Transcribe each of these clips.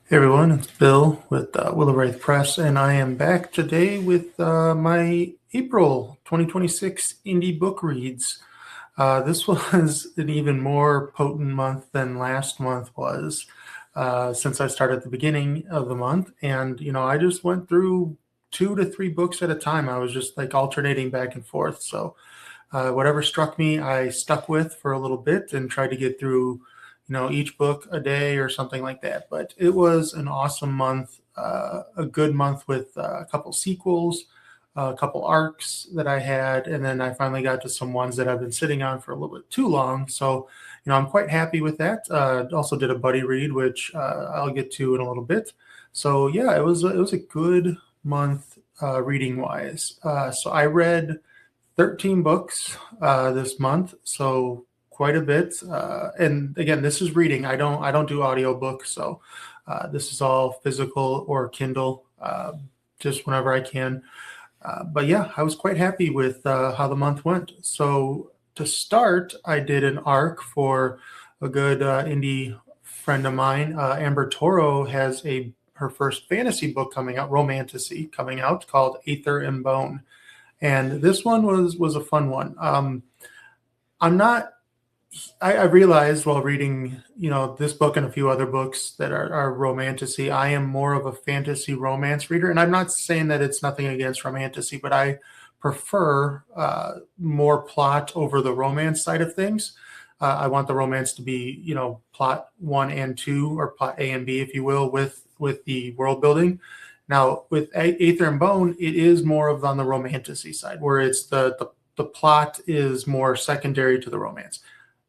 Hey everyone, it's Bill with Willow Wraith Press, and I am back today with my April 2026 indie book reads. This was an even more potent month than last month was, since I started at the beginning of the month. And, I just went through 2 to 3 books at a time. I was just like alternating back and forth. So whatever struck me, I stuck with for a little bit and tried to get through, each book a day or something like that. But it was an awesome month, a good month with a couple sequels, a couple arcs that I had, and then I finally got to some ones that I've been sitting on for a little bit too long. So, I'm quite happy with that. Also did a buddy read, which I'll get to in a little bit. So yeah, it was a good month reading wise. So I read 13 books this month, so quite a bit. And again, this is reading. I don't do audiobooks, so this is all physical or Kindle, just whenever I can. But yeah, I was quite happy with how the month went. So to start, I did an arc for a good indie friend of mine. Amber Toro has her first fantasy book coming out, romantasy coming out, called Aether and Bone, and this one was a fun one. I'm not. I realized while reading, this book and a few other books that are romantasy, I am more of a fantasy romance reader, and I'm not saying that it's nothing against romantasy, but I prefer more plot over the romance side of things. I want the romance to be, plot one and two, or plot A and B, if you will, with the world building. Now, with Aether and Bone, it is more of on the romantasy side, where it's the plot is more secondary to the romance.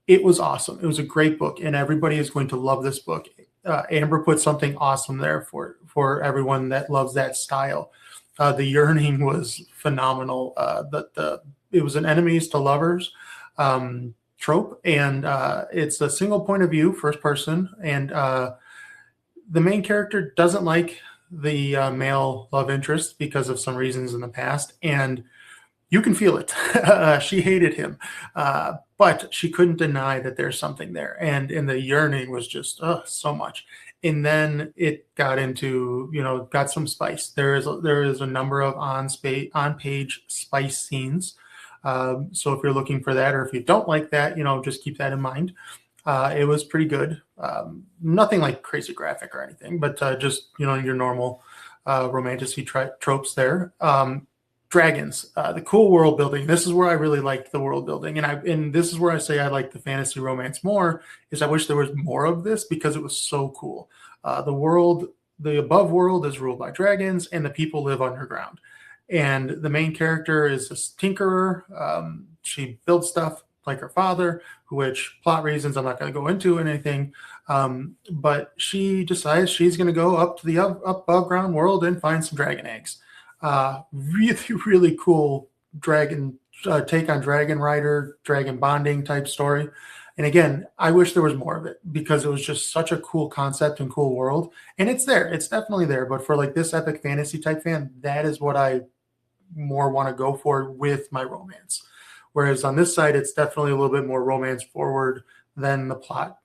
It was awesome. It was a great book, and everybody is going to love this book. Amber put something awesome there for everyone that loves that style. The yearning was phenomenal. It was an enemies to lovers trope, and it's a single point of view, first person, and the main character doesn't like the male love interest because of some reasons in the past, and you can feel it. She hated him, but she couldn't deny that there's something there, and the yearning was just so much. And then it got into, got some spice. There is a number of on page spice scenes. So if you're looking for that, or if you don't like that, just keep that in mind. It was pretty good. Nothing like crazy graphic or anything, but just, your normal romantasy tropes there. Dragons, the cool world building. This is where I really liked the world building, and this is where I say I like the fantasy romance more. Is I wish there was more of this because it was so cool. The above world is ruled by dragons, and the people live underground. And the main character is a tinkerer. She builds stuff like her father, which plot reasons I'm not going to go into anything. But she decides she's going to go up to the above ground world and find some dragon eggs. Really, really cool dragon take on dragon rider, dragon bonding type story. And again, I wish there was more of it because it was just such a cool concept and cool world. And it's there, it's definitely there. But for like this epic fantasy type fan, that is what I more want to go for with my romance. Whereas on this side, it's definitely a little bit more romance forward than the plot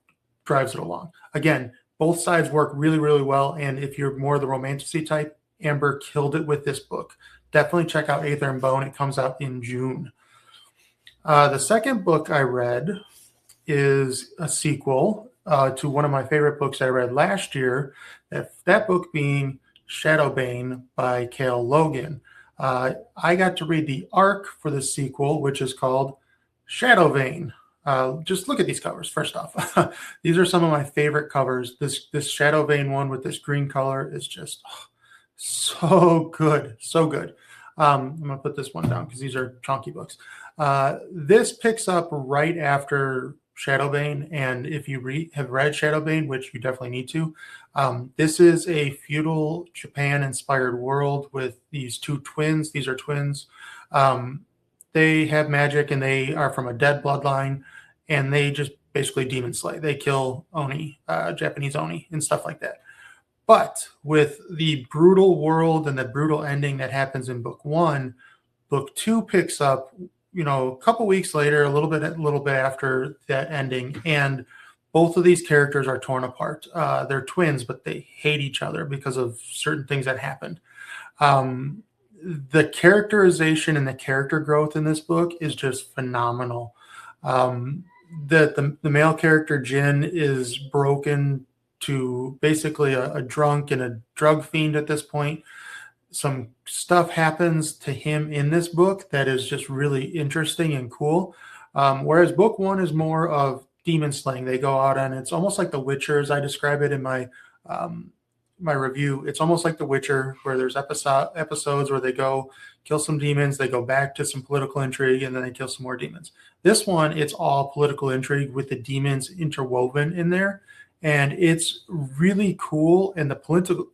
drives it along. Again, both sides work really, really well. And if you're more the romantasy type, Amber killed it with this book. Definitely check out Aether and Bone. It comes out in June. The second book I read is a sequel to one of my favorite books I read last year. That book being ShadowVein by Cal Logan. I got to read the arc for the sequel, which is called ShadowVein. Just look at these covers. First off, these are some of my favorite covers. This ShadowVein one with this green color is just so good, so good. I'm gonna put this one down because these are chunky books. This picks up right after ShadowVein, and if you have read ShadowVein, which you definitely need to, this is a feudal Japan-inspired world with these two twins. These are twins. They have magic, and they are from a dead bloodline, and they just basically demon slay. They kill Oni, Japanese Oni, and stuff like that. But with the brutal world and the brutal ending that happens in book one, book two picks up, a couple weeks later, a little bit after that ending, and both of these characters are torn apart. They're twins, but they hate each other because of certain things that happened. The characterization and the character growth in this book is just phenomenal. The male character Jin is broken to basically a drunk and a drug fiend at this point. Some stuff happens to him in this book that is just really interesting and cool. Whereas book one is more of demon slaying. They go out and it's almost like The Witcher, as I describe it in my my review. It's almost like The Witcher, where there's episodes where they go kill some demons, they go back to some political intrigue, and then they kill some more demons. This one, it's all political intrigue with the demons interwoven in there, and it's really cool. And the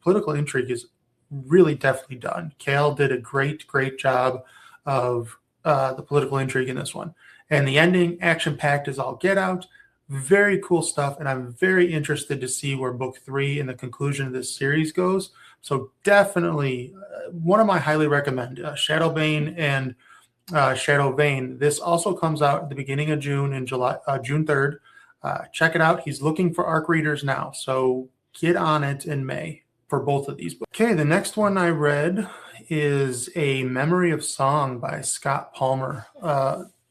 political intrigue is really definitely done. Cal did a great job of the political intrigue in this one. And the ending, action-packed as all get out. Very cool stuff, and I'm very interested to see where book 3 and the conclusion of this series goes. So definitely one of my highly recommend, ShadowVein and ShadowVein. This also comes out at the beginning of June, in June 3rd. Check it out. He's looking for ARC readers now, so get on it in May for both of these books. Okay, the next one I read is A Memory of Song by Scott Palmer.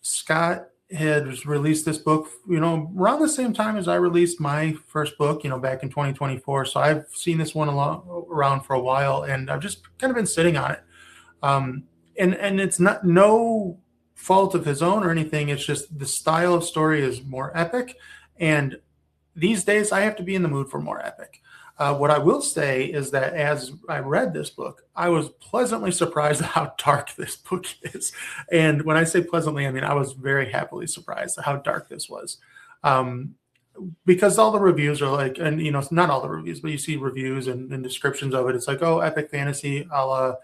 Scott had released this book, around the same time as I released my first book, back in 2024. So I've seen this one around for a while, and I've just kind of been sitting on it. And it's not no fault of his own or anything. It's just the style of story is more epic. And these days I have to be in the mood for more epic. What I will say is that as I read this book, I was pleasantly surprised at how dark this book is. And when I say pleasantly, I mean I was very happily surprised at how dark this was. Because all the reviews are like, and not all the reviews, but you see reviews and descriptions of it. It's like, oh, epic fantasy, a la,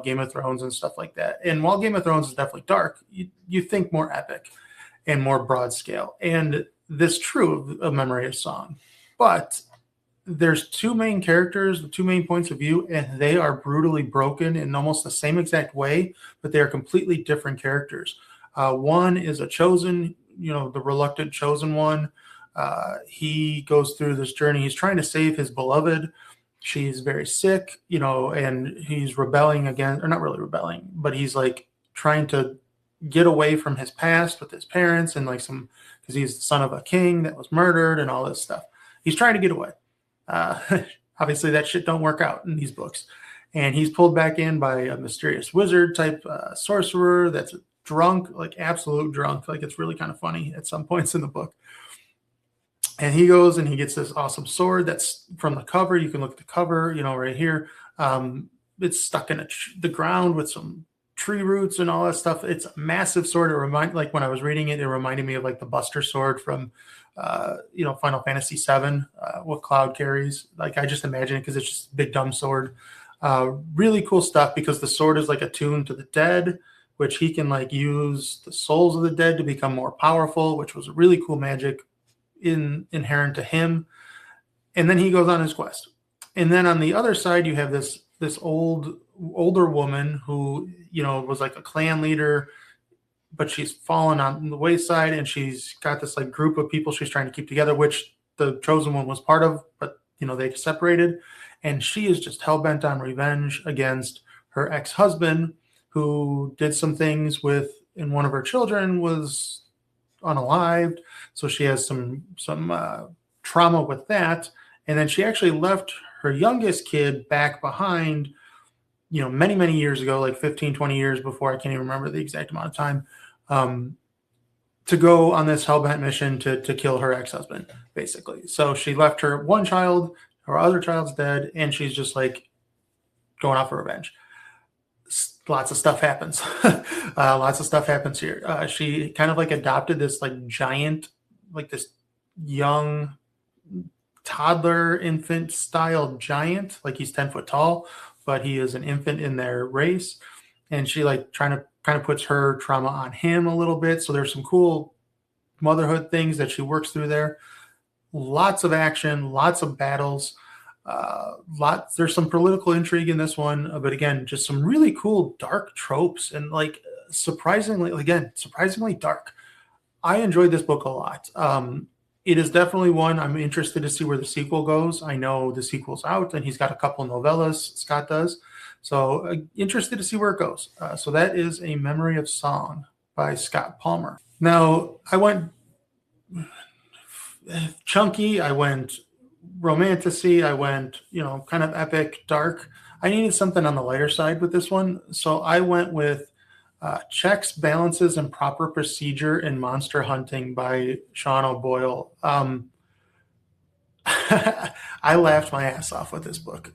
Game of Thrones and stuff like that. And while Game of Thrones is definitely dark, you think more epic and more broad scale. And this true of Memory of Song. But there's two main characters, the two main points of view, and they are brutally broken in almost the same exact way, but they are completely different characters. One is a chosen, the reluctant chosen one. He goes through this journey. He's trying to save his beloved. She's very sick, and he's rebelling again, or not really rebelling, but he's like trying to get away from his past with his parents and because he's the son of a king that was murdered and all this stuff. He's trying to get away. Obviously that shit don't work out in these books, and he's pulled back in by a mysterious wizard type sorcerer that's drunk, like absolute drunk. Like it's really kind of funny at some points in the book. And he goes and he gets this awesome sword that's from the cover. You can look at the cover, right here. It's stuck in the ground with some tree roots and all that stuff. It's a massive sword. Like when I was reading it, it reminded me of like the Buster sword from Final Fantasy VII, what Cloud carries. Like I just imagine it because it's just a big dumb sword. Really cool stuff because the sword is like attuned to the dead, which he can like use the souls of the dead to become more powerful, which was a really cool magic inherent to him. And then he goes on his quest. And then on the other side, you have this older woman who, was like a clan leader, but she's fallen on the wayside, and she's got this like group of people she's trying to keep together, which the chosen one was part of, but they separated. And she is just hell-bent on revenge against her ex-husband, who did some things and one of her children was unalived. So she has some trauma with that. And then she actually left her youngest kid back behind, many, many years ago, like 15, 20 years before, I can't even remember the exact amount of time, to go on this hellbent mission to kill her ex-husband, basically. So she left her one child, her other child's dead, and she's just like going out for revenge. Lots of stuff happens. Lots of stuff happens here. She kind of like adopted this like giant, like this young toddler infant style giant. Like he's 10 foot tall, but he is an infant in their race. And she like trying to kind of puts her trauma on him a little bit. So there's some cool motherhood things that she works through there. Lots of action, lots of battles. There's some political intrigue in this one, but again, just some really cool dark tropes and like surprisingly dark. I enjoyed this book a lot. it is definitely one I'm interested to see where the sequel goes. I know the sequel's out, and he's got a couple novellas, Scott does. So interested to see where it goes. So that is A Memory of Song by Scott Palmer. Now, I went chunky, I went romantasy, I went, kind of epic, dark. I needed something on the lighter side with this one. So I went with Checks, Balances, and Proper Procedure in Monster Hunting by Sean O'Boyle. I laughed my ass off with this book.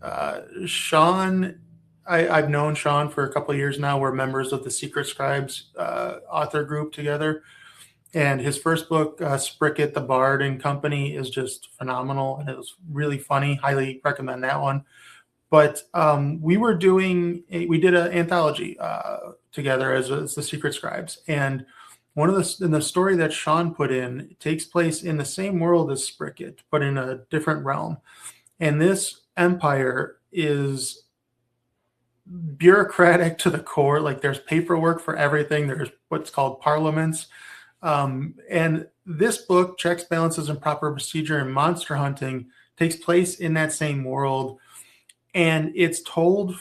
Sean, I've known Sean for a couple of years now. We're members of the Secret Scribes author group together. And his first book, Spricket, the Bard and Company, is just phenomenal. And it was really funny. Highly recommend that one. But we did an anthology together as the Secret Scribes. And in the story that Sean put in takes place in the same world as Spricket, but in a different realm. And this empire is bureaucratic to the core. Like, there's paperwork for everything. There's what's called parliaments. And this book, Checks, Balances, and Proper Procedure in Monster Hunting, takes place in that same world. And it's told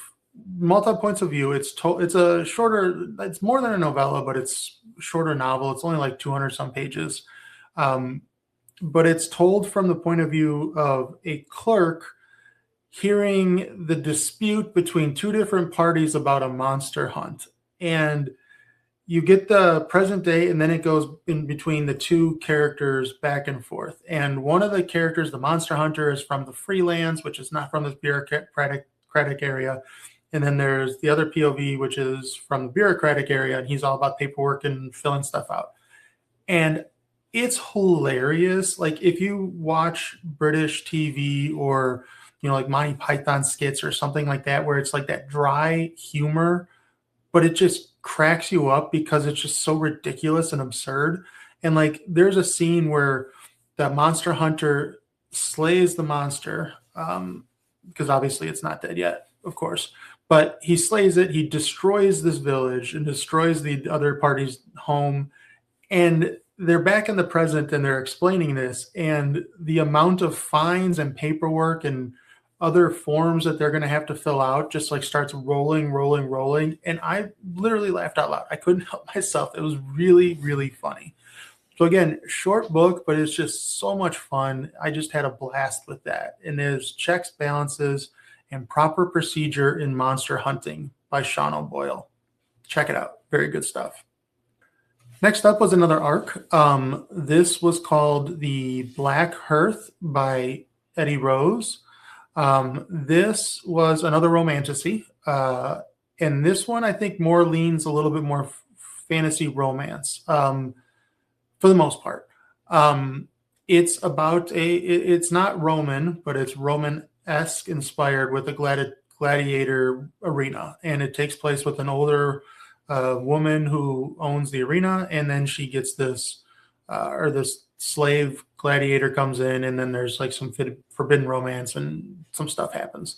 multiple points of view. It's more than a novella, but it's a shorter novel. It's only like 200 some pages. But it's told from the point of view of a clerk hearing the dispute between two different parties about a monster hunt. And you get the present day, and then it goes in between the two characters back and forth. And one of the characters, the monster hunter, is from the Freelands, which is not from this bureaucratic area. And then there's the other POV, which is from the bureaucratic area, and he's all about paperwork and filling stuff out. And it's hilarious. Like, if you watch British TV or, like Monty Python skits or something like that, where it's like that dry humor, but it just cracks you up because it's just so ridiculous and absurd. And like, there's a scene where the monster hunter slays the monster, because obviously it's not dead yet, of course, but he slays it. He destroys this village and destroys the other party's home. And they're back in the present and they're explaining this, and the amount of fines and paperwork and other forms that they're going to have to fill out just like starts rolling. And I literally laughed out loud. I couldn't help myself. It was really, really funny. So again, short book, but it's just so much fun. I just had a blast with that. And there's Checks, Balances, and Proper Procedure in Monster Hunting by Sean O'Boyle. Check it out. Very good stuff. Next up was another arc. This was called The Black Hearth by Eddy Rose. This was another romantasy. And this one, I think, more leans a little bit more fantasy romance, for the most part. It's about it's not Roman, but it's Roman-esque inspired with a gladiator arena. And it takes place with an older woman who owns the arena. And then she gets this slave gladiator comes in, and then there's like some forbidden romance and some stuff happens.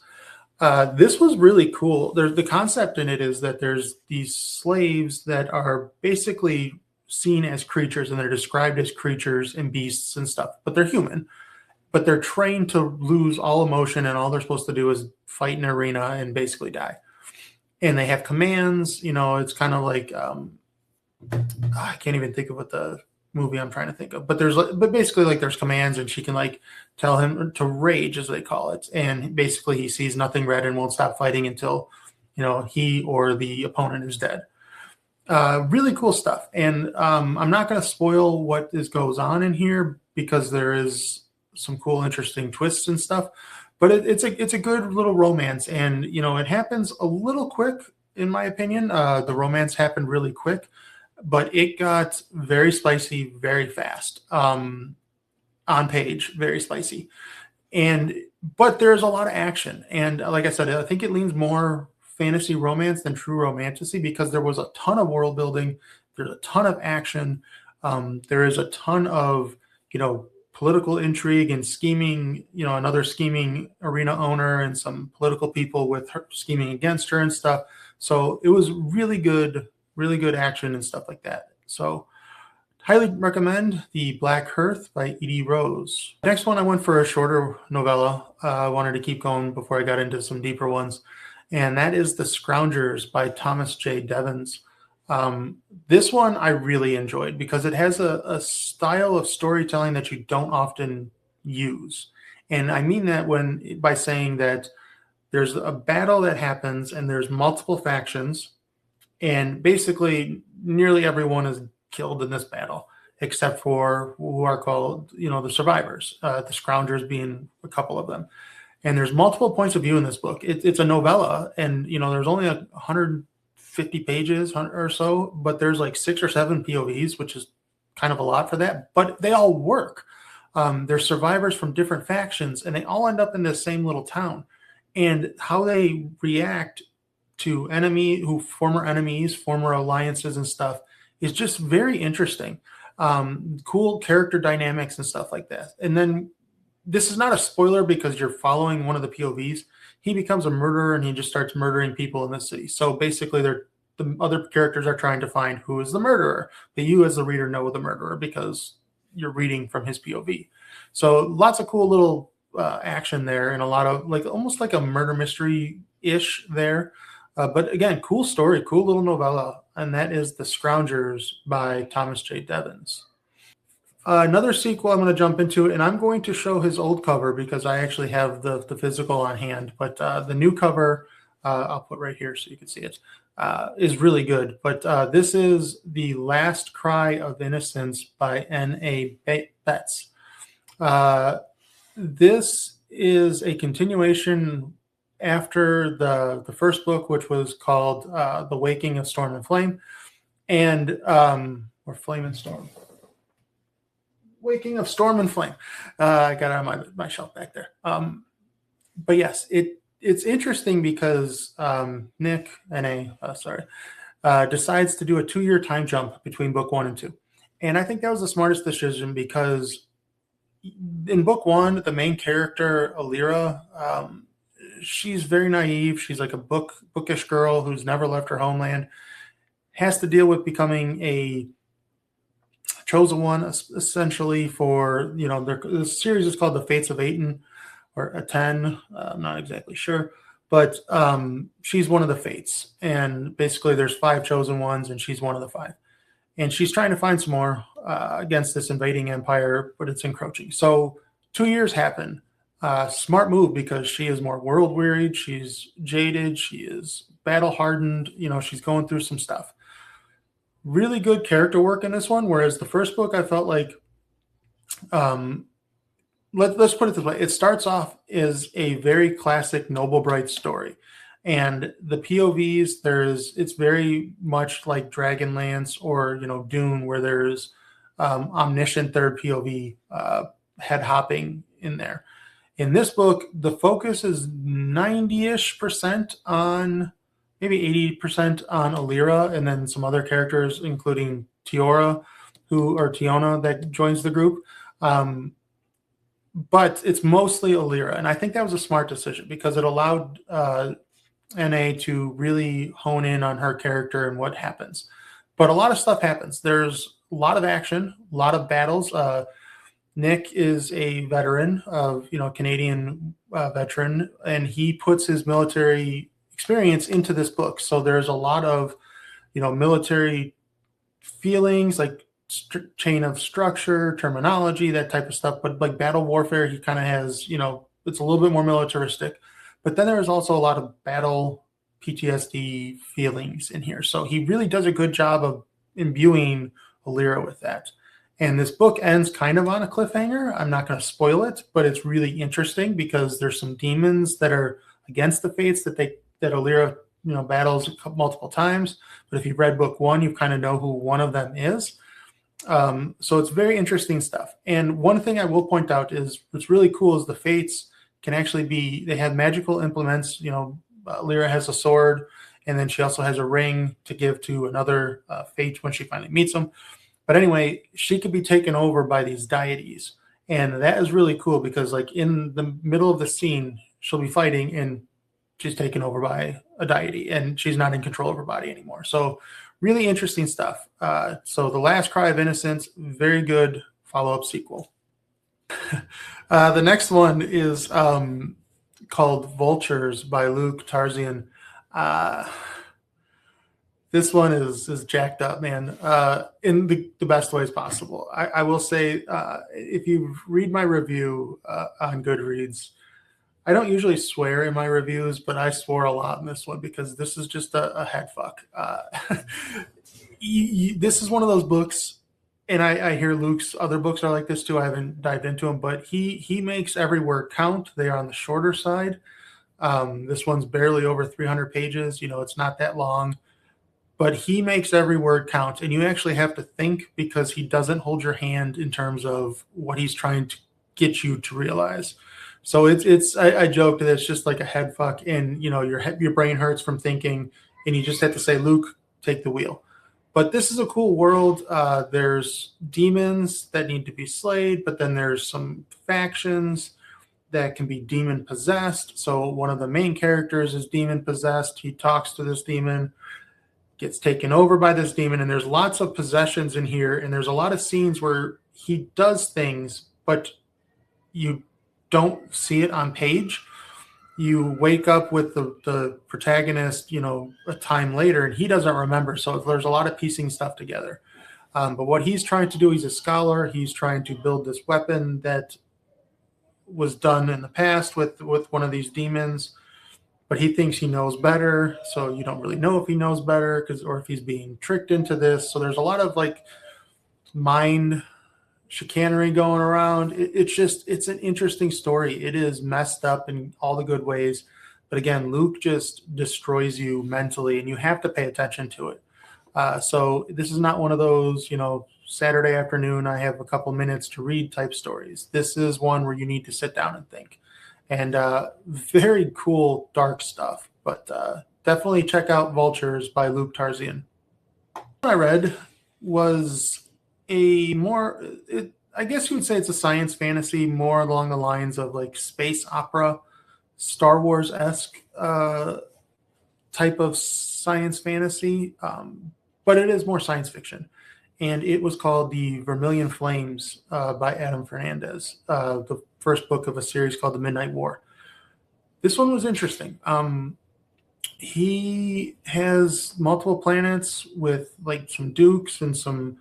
This was really cool. The concept in it is that there's these slaves that are basically seen as creatures, and they're described as creatures and beasts and stuff, but they're human. But they're trained to lose all emotion, and all they're supposed to do is fight in an arena and basically die. And they have commands. It's kind of like I can't even think of what the movie I'm trying to think of, but basically like there's commands, and she can like tell him to rage, as they call it, and basically he sees nothing red and won't stop fighting until he or the opponent is dead. Really cool stuff. And I'm not going to spoil what goes on in here because there is some cool, interesting twists and stuff, but it's a good little romance, and it happens a little quick, in my opinion. The romance happened really quick, but it got very spicy very fast. On page, very spicy. But there's a lot of action. And like I said, I think it leans more fantasy romance than true romantasy, because there was a ton of world building. There's a ton of action. There is a ton of, political intrigue and scheming, another scheming arena owner and some political people with her scheming against her and stuff. So it was really good action and stuff like that. So highly recommend The Black Hearth by Eddy Rose. Next one, I went for a shorter novella. I wanted to keep going before I got into some deeper ones. And that is The Scroungers by Thomas J. Devens. This one I really enjoyed because it has a style of storytelling that you don't often use. And I mean that by saying that there's a battle that happens and there's multiple factions, and basically nearly everyone is killed in this battle except for who are called, the survivors, the Scroungers being a couple of them. And there's multiple points of view in this book. It's a novella, and there's only 150 pages or so, but there's like 6 or 7 POVs, which is kind of a lot for that, but they all work. They're survivors from different factions, and they all end up in this same little town. And how they react to former enemies, former alliances and stuff is just very interesting. Cool character dynamics and stuff like that. And then this is not a spoiler because you're following one of the POVs. He becomes a murderer and he just starts murdering people in the city. So basically the other characters are trying to find who is the murderer, but you as the reader know the murderer because you're reading from his POV. So lots of cool little action there, and a lot of almost like a murder mystery-ish there. But again, cool story, cool little novella, and that is The Scroungers by Thomas J. Devens. Another sequel I'm going to jump into, and I'm going to show his old cover because I actually have the physical on hand, but the new cover, I'll put right here so you can see it, is really good. But this is The Last Cry of Innocence by N.A. Betts. This is a continuation after the first book, which was called The Waking of Storm and Flame, or Flame and Storm. Waking of Storm and Flame. I got it on my shelf back there. But yes, it's interesting because Nick, N.A., decides to do a 2-year time jump between book 1 and 2. And I think that was the smartest decision because in book 1, the main character, Alira, she's very naive. She's like a bookish girl who's never left her homeland, has to deal with becoming a chosen one, essentially, for, the series is called The Fates of Aten, or Aten, I'm not exactly sure, but she's one of the Fates, and basically there's 5 chosen ones, and she's one of the 5. And she's trying to find some more against this invading empire, but it's encroaching. So 2 years happen. Smart move because she is more world wearied. She's jaded. She is battle hardened. She's going through some stuff. Really good character work in this one. Whereas the first book, I felt like, let's put it this way. It starts off as a very classic Noble Bright story. And the POVs, it's very much like Dragonlance or, Dune, where there's omniscient third POV head hopping in there. In this book, the focus is 90-ish% on, maybe 80% on Alira, and then some other characters, including Tiona, that joins the group. But it's mostly Alira, and I think that was a smart decision because it allowed NA to really hone in on her character and what happens. But a lot of stuff happens. There's a lot of action, a lot of battles. Nick is a veteran of, Canadian veteran, and he puts his military experience into this book. So there's a lot of, military feelings, like chain of structure, terminology, that type of stuff. But like battle warfare, he kind of has, it's a little bit more militaristic. But then there's also a lot of battle PTSD feelings in here. So he really does a good job of imbuing Alira with that. And this book ends kind of on a cliffhanger. I'm not going to spoil it, but it's really interesting because there's some demons that are against the Fates that Alira, battles multiple times. But if you've read book 1, you kind of know who one of them is. So it's very interesting stuff. And one thing I will point out is what's really cool is the Fates can actually they have magical implements. Alira has a sword, and then she also has a ring to give to another Fate when she finally meets him. But anyway, she could be taken over by these deities. And that is really cool because like in the middle of the scene, she'll be fighting and she's taken over by a deity and she's not in control of her body anymore. So really interesting stuff. So The Last Cry of Innocence, very good follow-up sequel. The next one is called Vultures by Luke Tarzian. This one is jacked up, man, in the best ways possible. I will say, if you read my review on Goodreads, I don't usually swear in my reviews, but I swore a lot in this one because this is just a head fuck. This is one of those books, and I hear Luke's other books are like this too. I haven't dived into them, but he makes every word count. They are on the shorter side. This one's barely over 300 pages. It's not that long. But he makes every word count, and you actually have to think because he doesn't hold your hand in terms of what he's trying to get you to realize. So I joked that it's just like a head fuck, and your brain hurts from thinking, and you just have to say, Luke, take the wheel. But this is a cool world. There's demons that need to be slayed, but then there's some factions that can be demon possessed. So one of the main characters is demon possessed. He talks to this demon, gets taken over by this demon, and there's lots of possessions in here, and there's a lot of scenes where he does things, but you don't see it on page. You wake up with the protagonist, a time later, and he doesn't remember, so there's a lot of piecing stuff together. But what he's trying to do, he's a scholar. He's trying to build this weapon that was done in the past with one of these demons, but he thinks he knows better, so you don't really know if he knows better or if he's being tricked into this. So there's a lot of mind chicanery going around. It's an interesting story. It is messed up in all the good ways, but again, Luke just destroys you mentally, and you have to pay attention to it. So this is not one of those, Saturday afternoon, I have a couple minutes to read type stories. This is one where you need to sit down and think. And very cool, dark stuff. But definitely check out Vultures by Luke Tarzian. What I read was I guess you would say it's a science fantasy, more along the lines of space opera, Star Wars-esque type of science fantasy. But it is more science fiction. And it was called The Vermilion Flames by Adam Fernandez, the first book of a series called The Midnight War. This one was interesting. He has multiple planets with some dukes and some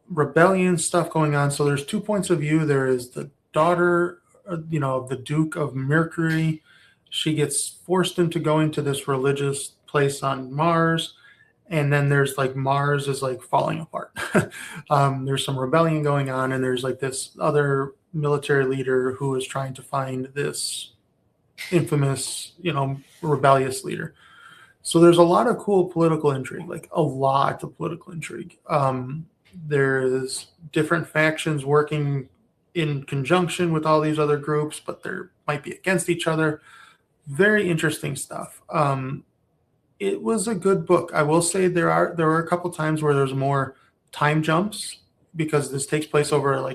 rebellion stuff going on. So there's 2 points of view. There is the daughter, of the Duke of Mercury. She gets forced into going to this religious place on Mars. And then there's Mars is falling apart. There's some rebellion going on, and there's this other military leader who is trying to find this infamous, rebellious leader. So there's a lot of cool political intrigue, a lot of political intrigue. There's different factions working in conjunction with all these other groups, but they might be against each other. Very interesting stuff. It was a good book. I will say there were a couple times where there's more time jumps because this takes place over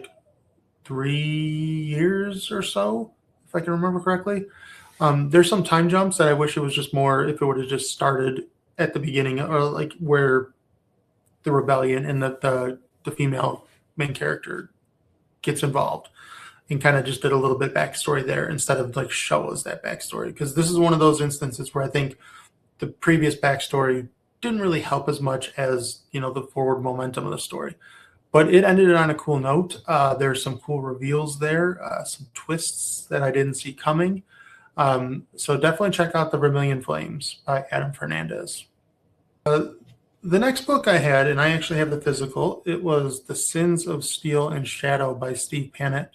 3 years or so, if I can remember correctly. There's some time jumps that I wish it was just more if it would have just started at the beginning, or where the rebellion and the female main character gets involved, and kind of just did a little bit backstory there instead of show us that backstory. Because this is one of those instances where I think the previous backstory didn't really help as much as the forward momentum of the story, but it ended on a cool note. There's some cool reveals there, some twists that I didn't see coming. So definitely check out The Vermilion Flames by Adam Fernandez. The next book I had, and I actually have the physical, it was The Sins of Steel and Shadow by Steve Pannett.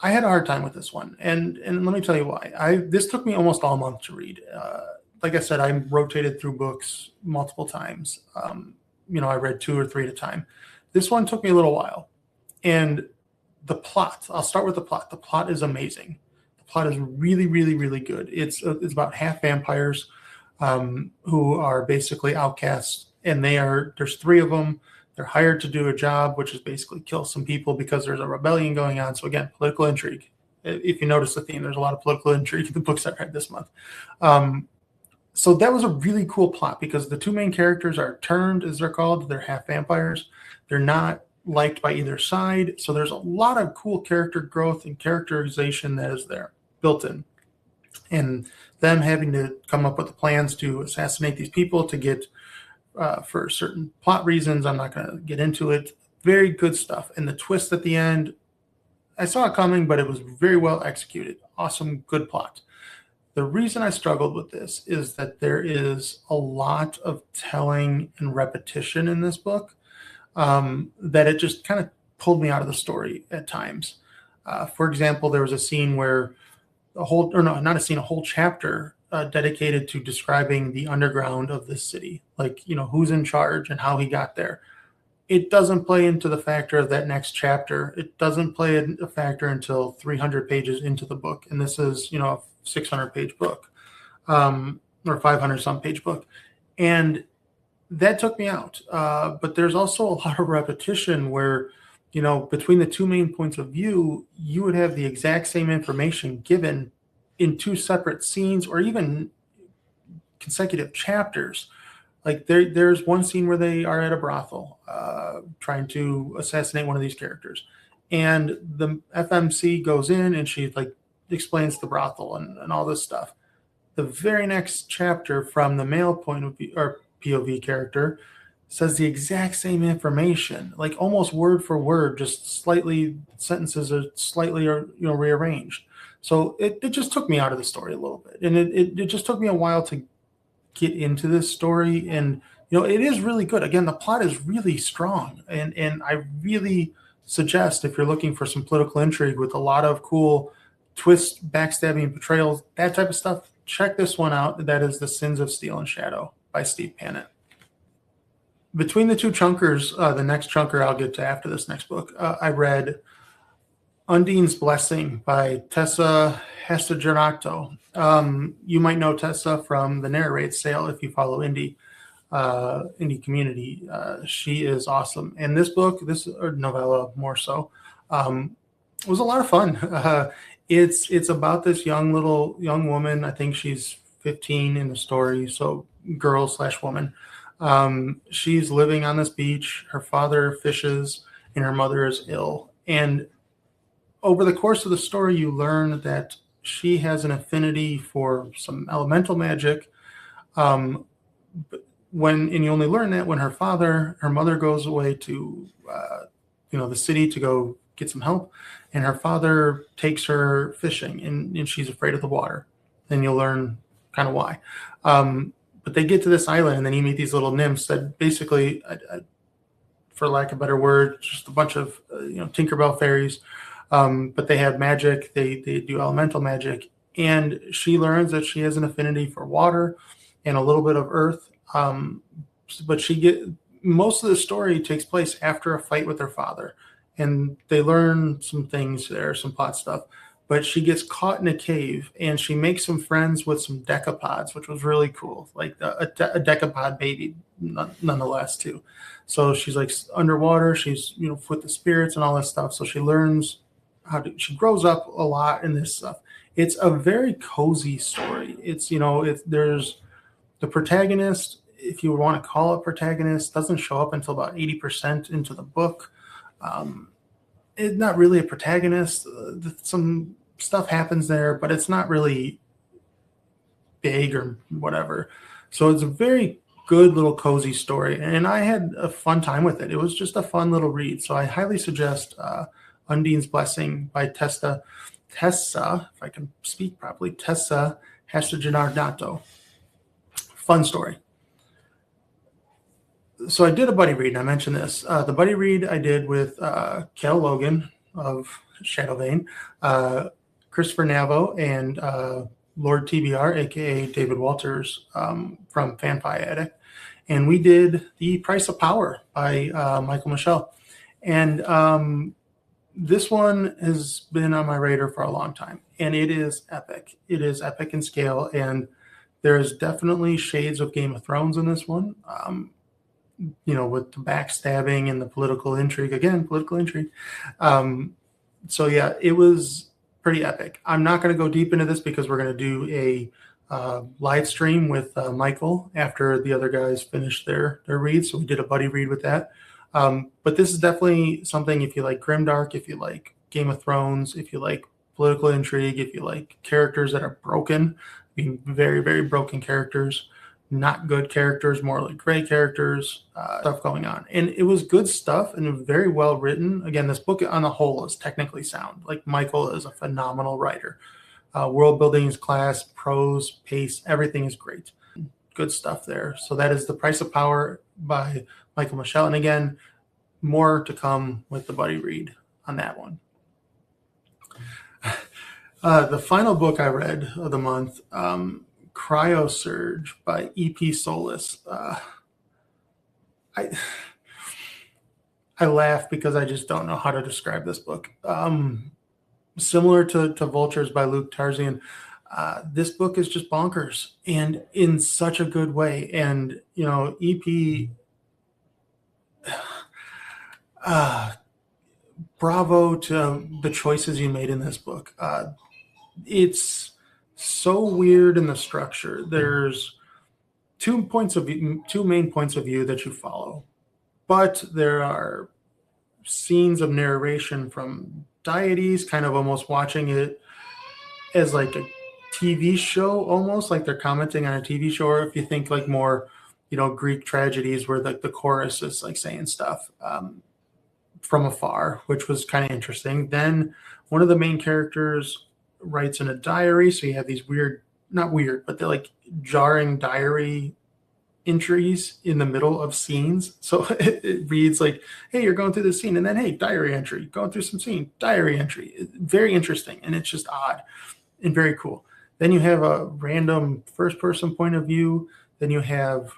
I had a hard time with this one, and let me tell you why. This took me almost all month to read. Like I said, I rotated through books multiple times. I read 2 or 3 at a time. This one took me a little while. And the plot, I'll start with the plot. The plot is amazing. The plot is really, really, really good. It's about half vampires who are basically outcasts, and there's 3 of them. They're hired to do a job, which is basically kill some people because there's a rebellion going on. So again, political intrigue. If you notice the theme, there's a lot of political intrigue in the books I've read this month. So that was a really cool plot because the two main characters are turned, as they're called. They're half vampires. They're not liked by either side. So there's a lot of cool character growth and characterization that is there built in. And them having to come up with the plans to assassinate these people to get for certain plot reasons. I'm not going to get into it. Very good stuff. And the twist at the end, I saw it coming, but it was very well executed. Awesome, good plot. The reason I struggled with this is that there is a lot of telling and repetition in this book, that it just kind of pulled me out of the story at times. For example, there was a scene where a whole chapter dedicated to describing the underground of this city, like, who's in charge and how he got there. It doesn't play into the factor of that next chapter. It doesn't play a factor until 300 pages into the book. And this is, a 600-page book, or 500-some page book. And that took me out. But there's also a lot of repetition where, between the two main points of view, you would have the exact same information given in two separate scenes or even consecutive chapters. Like there's one scene where they are at a brothel trying to assassinate one of these characters. And the FMC goes in and she explains the brothel and all this stuff. The very next chapter from the male point of view or POV character says the exact same information, like almost word for word, just slightly sentences are slightly rearranged. So it just took me out of the story a little bit. And it just took me a while to get into this story. And, it is really good. Again, the plot is really strong. And I really suggest if you're looking for some political intrigue with a lot of cool twists, backstabbing, betrayals, that type of stuff, check this one out. That is The Sins of Steel and Shadow by Steve Pannett. Between the two chunkers, the next chunker I'll get to after this next book, I read Undine's Blessing by Tessa Hastjarjanto. You might know Tessa from the Narrate sale if you follow indie community. She is awesome. And this book, or novella more so, was a lot of fun. It's about this young woman. I think she's 15 in the story, so girl/woman. She's living on this beach. Her father fishes, and her mother is ill. And over the course of the story, you learn that she has an affinity for some elemental magic. And you only learn that when her mother goes away to, the city to go get some help, and her father takes her fishing, and she's afraid of the water. Then you'll learn kind of why. But they get to this island, and then you meet these little nymphs that basically, for lack of a better word, just a bunch of Tinkerbell fairies. But they have magic. They do elemental magic, and she learns that she has an affinity for water and a little bit of earth. But most of the story takes place after a fight with her father, and they learn some things there, some plot stuff. But she gets caught in a cave, and she makes some friends with some decapods, which was really cool, like a decapod baby, nonetheless, too. So she's underwater. She's with the spirits and all this stuff. So she learns she grows up a lot in this stuff. It's a very cozy story. There's the protagonist, if you want to call it protagonist, doesn't show up until about 80% into the book. It's not really a protagonist. Some stuff happens there, but it's not really big or whatever. So it's a very good little cozy story, and I had a fun time with it. It was just a fun little read. So I highly suggest Undine's Blessing by Tessa, if I can speak properly, Tessa Hastjarjanto. Fun story. So I did a buddy read, and I mentioned this. The buddy read I did with Cal Logan of ShadowVein, Christopher Navo, and Lord TBR, a.k.a. David Vultures from Fanfi Addict. And we did The Price of Power by Michel. And this one has been on my radar for a long time, and it is epic. It is epic in scale, and there's definitely shades of Game of Thrones in this one. With the backstabbing and the political intrigue. Again, political intrigue. So yeah, it was pretty epic. I'm not going to go deep into this because we're going to do a live stream with Michael after the other guys finished their read. So we did a buddy read with that. But this is definitely something if you like grimdark, if you like Game of Thrones, if you like political intrigue, if you like characters that are broken, being very, very broken characters, not good characters, more like gray characters, stuff going on. And it was good stuff and it was very well written. Again, this book on the whole is technically sound. Like Michael is a phenomenal writer. World building is class, prose, pace, everything is great. Good stuff there. So that is The Price of Power by Michael Michel. And again, more to come with the buddy read on that one. The final book I read of the month, Cryosurge by E.P. Soulless. I laugh because I just don't know how to describe this book. Similar to Vultures by Luke Tarzian, this book is just bonkers and in such a good way. And, you know, EP, bravo to the choices you made in this book. It's so weird in the structure. There's two main points of view that you follow, but there are scenes of narration from deities, kind of almost watching it as like a TV show, almost like they're commenting on a TV show. Or if you think like more, you know, Greek tragedies where the chorus is like saying stuff from afar, which was kind of interesting. Then one of the main characters writes in a diary. So you have these weird, not weird, but they're like jarring diary entries in the middle of scenes. So it reads like, hey, you're going through this scene, and then, hey, diary entry, going through some scene, diary entry. Very interesting, and it's just odd and very cool. Then you have a random first-person point of view. Then you have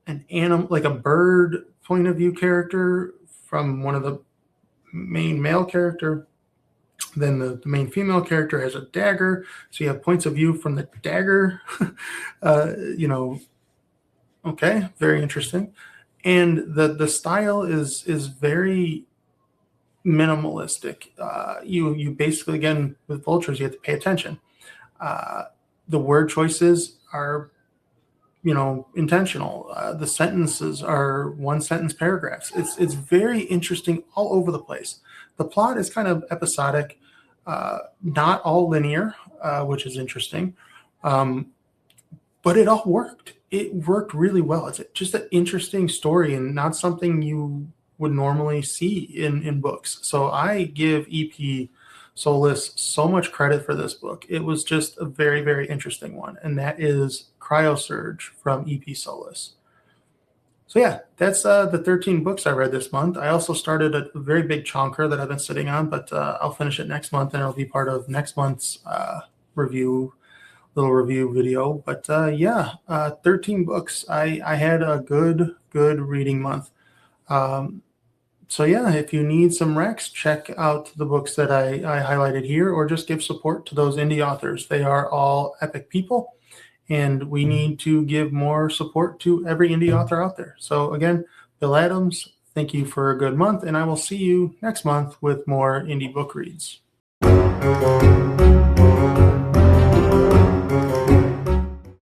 an animal, like a bird point of view character from one of the main male character. Then the main female character has a dagger. So you have points of view from the dagger, you know. Okay, very interesting. And the style is very minimalistic. You basically, again, with Vultures, you have to pay attention. The word choices are, you know, intentional. The sentences are one sentence paragraphs. It's very interesting all over the place. The plot is kind of episodic, not all linear, which is interesting. But it all worked. It worked really well. It's just an interesting story and not something you would normally see in books. So I give E.P. Soulless so much credit for this book. It was just a very, very interesting one. And that is Cryosurge from E.P. Soulless. So yeah, that's the 13 books I read this month. I also started a very big chonker that I've been sitting on, but I'll finish it next month and it'll be part of next month's little review video. But yeah, 13 books. I had a good reading month. So yeah, if you need some recs, check out the books that I highlighted here, or just give support to those indie authors. They are all epic people, and we need to give more support to every indie author out there. So again, Bill Adams, thank you for a good month, and I will see you next month with more indie book reads.